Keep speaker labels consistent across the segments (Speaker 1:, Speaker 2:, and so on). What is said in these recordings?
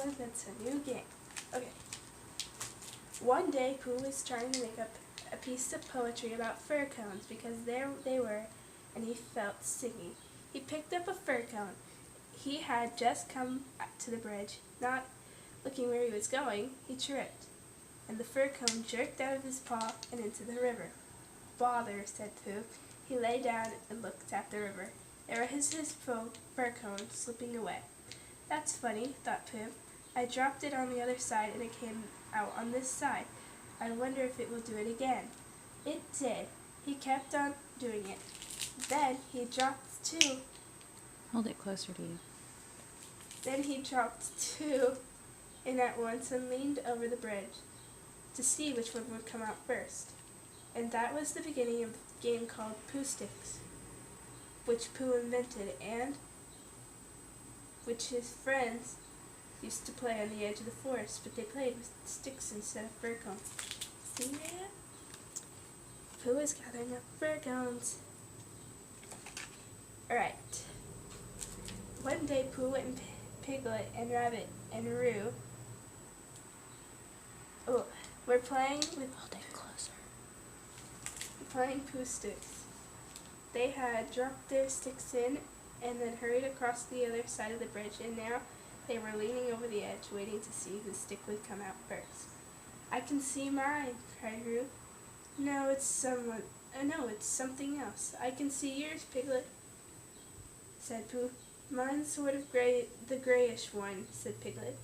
Speaker 1: everyone, that's a new game. Okay. One day, Pooh was trying to make up a piece of poetry about fir cones because there they were, and he felt singing. He picked up a fir cone. He had just come to the bridge. Not looking where he was going, he tripped, and the fir cone jerked out of his paw and into the river. Bother, said Pooh. He lay down and looked at the river. There was his fir cone slipping away. That's funny, thought Pooh. I dropped it on the other side and it came out on this side. I wonder if it will do it again. It did. He kept on doing it. Then he dropped two.
Speaker 2: Hold it closer to you.
Speaker 1: Then he dropped two in at once and leaned over the bridge to see which one would come out first. And that was the beginning of the game called Pooh Sticks, which Pooh invented and which his friends used to play on the edge of the forest, but they played with sticks instead of fir cones. See that? Pooh is gathering up fir cones. Alright. One day Pooh and Piglet and Rabbit and Roo were playing with Pooh Sticks. They had dropped their sticks in and then hurried across the other side of the bridge, and now they were leaning over the edge, waiting to see whose stick would come out first. I can see mine, cried Roo. No, it's something else. I can see yours, Piglet, said Pooh. Mine's sort of gray, the grayish one, said Piglet.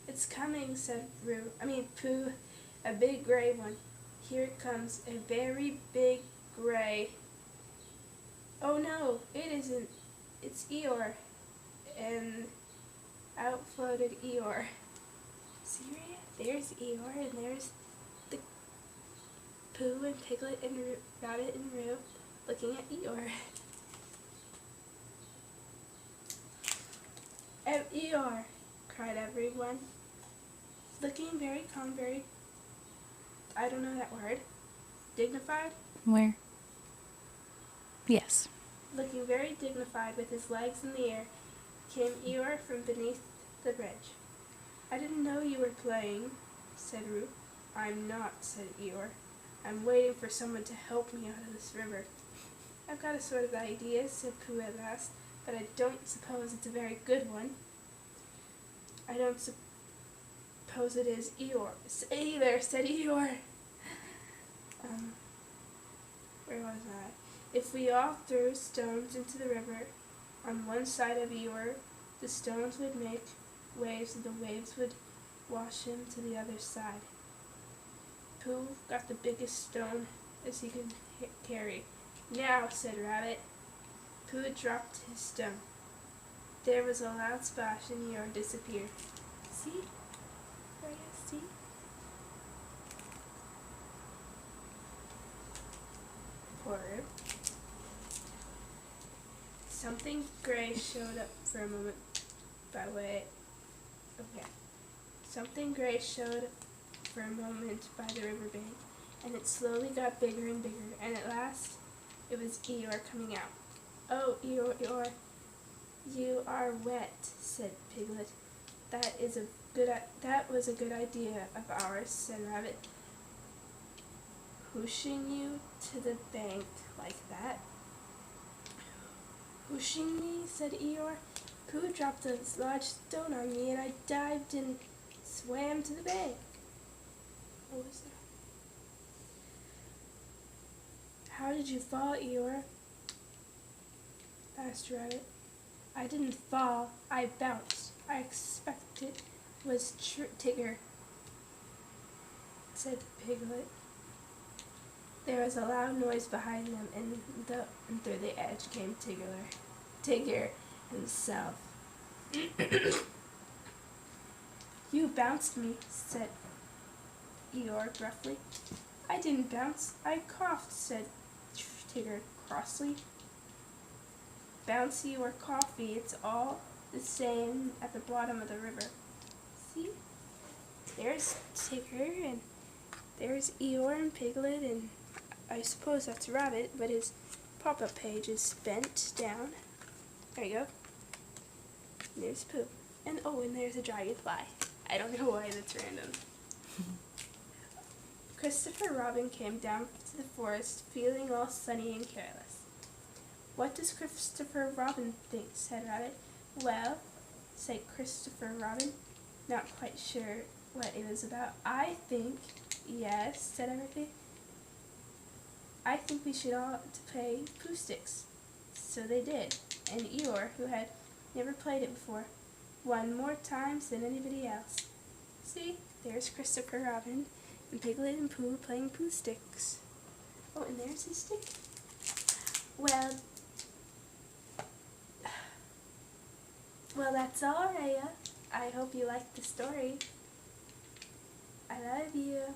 Speaker 1: It's coming, said Pooh, a big gray one. Here it comes, a very big gray. Oh no, it isn't. It's Eeyore. And out floated Eeyore. See, there's Eeyore, and there's the Pooh and Piglet and Rabbit and Roo looking at Eeyore. Oh, Eeyore, cried everyone. Looking very calm, I don't know that word. Dignified?
Speaker 2: Where? Yes.
Speaker 1: Looking very dignified with his legs in the air, came Eeyore from beneath the bridge. I didn't know you were playing, said Roo. I'm not, said Eeyore. I'm waiting for someone to help me out of this river. I've got a sort of idea, said Pooh at last, but I don't suppose it's a very good one. I don't suppose it is either, said Eeyore. Where was I? If we all threw stones into the river on one side of Eeyore, the stones would make waves and the waves would wash him to the other side. Pooh got the biggest stone as he could carry. Now, said Rabbit. Pooh dropped his stone. There was a loud splash and Eeyore disappeared. See? See? Poor Roo. Something gray showed up for a moment Something gray showed for a moment by the riverbank, and it slowly got bigger and bigger, and at last it was Eeyore coming out. Oh, Eeyore, you are wet, said Piglet. That was a good idea of ours, said Rabbit. Pushing you to the bank like that? Pushing me, said Eeyore. Pooh dropped a large stone on me, and I dived and swam to the bank. What was that? How did you fall, Eeyore? Asked Rabbit. I didn't fall, I bounced. I expect it was Tigger, said Piglet. There was a loud noise behind them, and through the edge came Tigger himself. You bounced me, said Eeyore gruffly. I didn't bounce, I coughed, said Tigger crossly. Bouncy or coffee, it's all the same at the bottom of the river. See? There's Tigger, and there's Eeyore and Piglet, and I suppose that's Rabbit, but his pop-up page is bent down. There you go. There's Pooh. And oh, and there's a dragonfly. I don't know why that's random. Christopher Robin came down to the forest, feeling all sunny and careless. "What does Christopher Robin think?" said Rabbit. "Well," said Christopher Robin, not quite sure what it was about. "I think—" "Yes," said everything. "I think we should all to play Pooh Sticks." So they did, and Eeyore, who had never played it before, won more times than anybody else. See, there's Christopher Robin and Piglet and Pooh playing Pooh Sticks. Oh, and there's his stick. Well, that's all, Raya. I hope you liked the story. I love you.